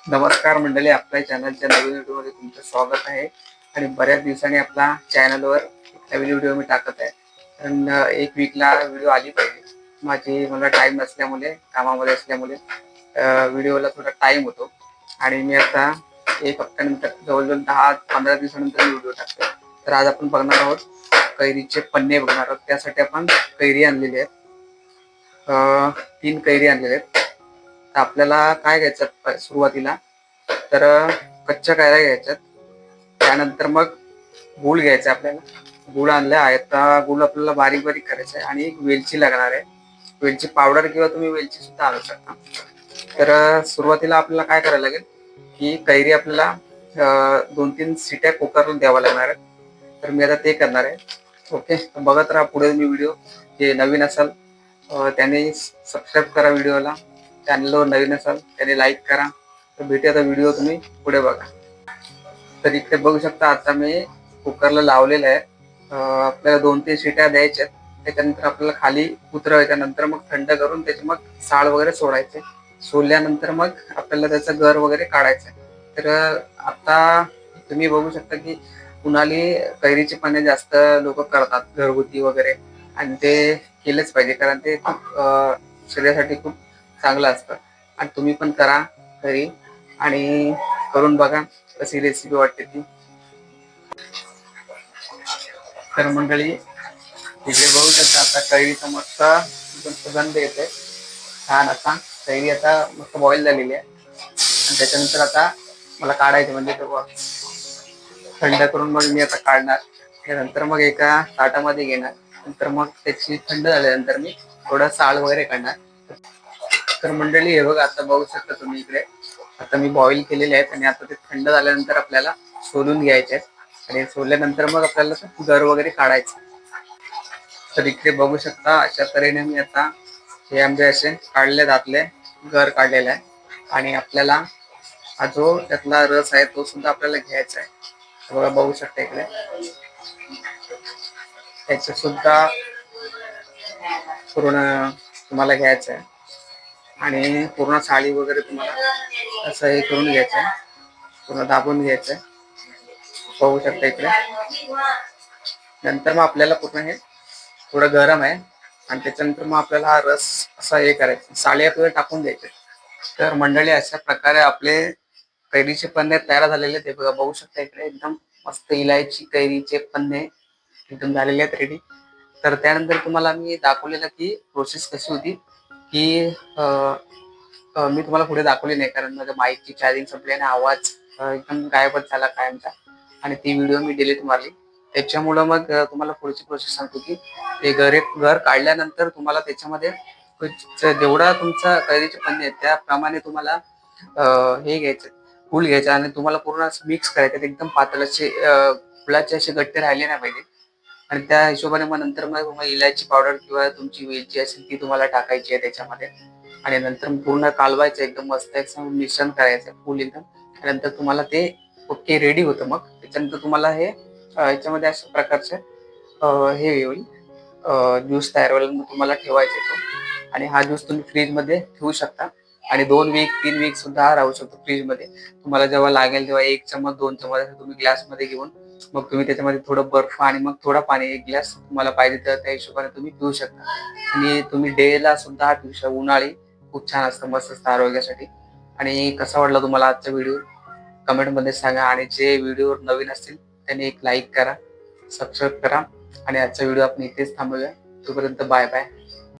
नमस्कार मंडळी, आपल्या चॅनलच्या नवीन व्हिडिओमध्ये तुमचं स्वागत आहे. आणि बऱ्याच दिवसांनी आपला चॅनलवर नवीन व्हिडिओ मी टाकत आहे. कारण एक वीकला व्हिडिओ आली पाहिजे. मला टाईम नसल्यामुळे, कामामध्ये असल्यामुळे व्हिडिओला थोडा टाईम होतो. आणि मी आता एक हप्त्यानंतर जवळजवळ 10-15 दिवसानंतर व्हिडिओ टाकतो. तर आज आपण बघणार आहोत कैरीचे पन्ने बघणार आहोत. त्यासाठी आपण कैरी आणलेली आहेत, 3 कैरी आणलेले आहेत. तर आपल्याला काय घ्यायचं सुरुवातीला, तर कच्च्या कैऱ्या घ्यायच्यात. त्यानंतर मग गूळ घ्यायचा आपल्याला. गूळ आणला आहे, आता गूळ आपल्याला बारीक बारीक करायचं आहे. आणि एक वेलची लागणार आहे, वेलची पावडर किंवा तुम्ही वेलची सुद्धा आणू शकता. तर सुरुवातीला आपल्याला काय करायला लागेल की कैरी आपल्याला 2-3 शिट्या कुकरला द्यावा लागणार आहे. तर मी आता ते करणार आहे. ओके, बघत राहा पुढे मी व्हिडिओ. जे नवीन असाल त्याने सबस्क्राईब करा व्हिडिओला. चॅनलवर नवीन असाल त्याने लाईक करा. तर भेटूया आता व्हिडिओ, तुम्ही पुढे बघा. तर इकडे बघू शकता, आता मी कुकरला लावलेलं आहे. आपल्याला 2-3 शिट्या द्यायच्यात. त्याच्यानंतर आपल्याला खाली उतरवायच्या. नंतर मग थंड करून त्याचे मग साळ वगैरे सोडायचे. सोडल्यानंतर मग आपल्याला त्याचं गर वगैरे काढायचं. तर आता तुम्ही बघू शकता की उन्हाळी कैरीचे पाने जास्त लोक करतात घरगुती वगैरे. आणि ते केलंच पाहिजे, कारण ते खूप शरीरासाठी खूप चांगलं असतं. आणि तुम्ही पण करा घरी आणि करून बघा कशी रेसिपी वाटते ती. तर मंडळी, इकडे बघू शकता आता कैरीचा मस्त सुगंध येते छान असा. कैरी आता मस्त बॉईल झालेली आहे. आणि त्याच्यानंतर आता मला काढायचे, म्हणजे थंड करून मग मी आता काढणार. त्यानंतर मग एका ताटामध्ये घेणार. नंतर मग त्याची थंड झाल्यानंतर मी थोडा साळ वगैरे काढणार. तर मंडळी, हे बघा, आता बघू शकता तुम्ही इकडे, आता मी बॉईल केलेले आहेत. आणि आता ते थंड झाल्यानंतर आपल्याला सोलून घ्यायचे आहेत. आणि सोलल्यानंतर मग आपल्याला गर वगैरे काढायचं. तर इकडे बघू शकता, अशा तऱ्हेने मी आता हे आंबे असे काढले, दातले गर काढलेला आहे. आणि आपल्याला हा जो त्यातला रस आहे तो सुद्धा आपल्याला घ्यायचा आहे. बघा, बघू शकता इकडे त्याचं सुद्धा पूर्ण तुम्हाला घ्यायचं आहे. आणि पूर्ण साळी वगैरे तुम्हाला असं हे करून घ्यायचं आहे, पूर्ण दाबून घ्यायचं आहे. बघू शकता इकडे. नंतर मग आपल्याला पूर्ण हे थोडं गरम आहे. आणि त्याच्यानंतर मग आपल्याला हा रस असा हे करायचा, साळी आपल्याला टाकून द्यायचे. तर मंडळी, अशा प्रकारे आपले कैरीचे पन्ने तयार झालेले. ते बघा, बघू शकता इकडे एकदम मस्त इलायची कैरीचे पन्ने एकदम झालेले आहेत, रेडी. तर त्यानंतर तुम्हाला मी दाखवलेलं की प्रोसेस कशी होती, की मी तुम्हाला पुढे दाखवली नाही, कारण माझ्या माईकची चार्जिंग संपली आणि आवाज एकदम गायबच झाला कायमचा. आणि ती व्हिडिओ मी डिलीट मारली. त्याच्यामुळं मग तुम्हाला पुढची प्रोसेस सांगतो की ते घर काढल्यानंतर तुम्हाला त्याच्यामध्ये जेवढा तुमचा कैरीचे पन्ने आहेत त्याप्रमाणे तुम्हाला हे घ्यायचं, फूल घ्यायचं. आणि तुम्हाला पूर्ण मिक्स करायचं, एकदम पातळ असे, फुलाचे असे गट्टे राहिले नाही पाहिजे. आणि त्या हिशोबाने मग नंतर मग तुम्हाला इलायची पावडर किंवा तुमची वेलची असेल ती तुम्हाला टाकायची आहे त्याच्यामध्ये. आणि नंतर पूर्ण कालवायचं, एकदम मस्त एक मिश्रण करायचं फुल एकदम. नंतर तुम्हाला ते ओके रेडी होतं. मग त्याच्यानंतर तुम्हाला हे याच्यामध्ये अशा प्रकारचे हे होईल, ज्यूस तयार होईल. मग तुम्हाला ठेवायचा तो. आणि हा ज्यूस तुम्ही फ्रीजमध्ये ठेवू शकता. आणि 2 वीक 3 वीक सुद्धा राहू शकतो फ्रीजमध्ये. तुम्हाला जेव्हा लागेल तेव्हा 1 चमच 2 चमच तुम्ही ग्लासमध्ये घेऊन मग तुम्ही त्याच्यामध्ये थोडं बर्फ आणि मग थोडा पाणी, 1 ग्लास तुम्हाला पाहिजे तर त्या हिशोबाने तुम्ही पिऊ शकता. आणि तुम्ही डेला सुद्धा पिऊ शकता. उन्हाळी खूप छान असतं, मस्त असतं आरोग्यासाठी. आणि कसा वाटला तुम्हाला आजचा व्हिडिओ कमेंटमध्ये सांगा. आणि जे व्हिडिओवर नवीन असतील त्यांनी एक लाईक करा, सबस्क्राईब करा. आणि आजचा व्हिडिओ आपण इथेच थांबूया. तोपर्यंत बाय बाय.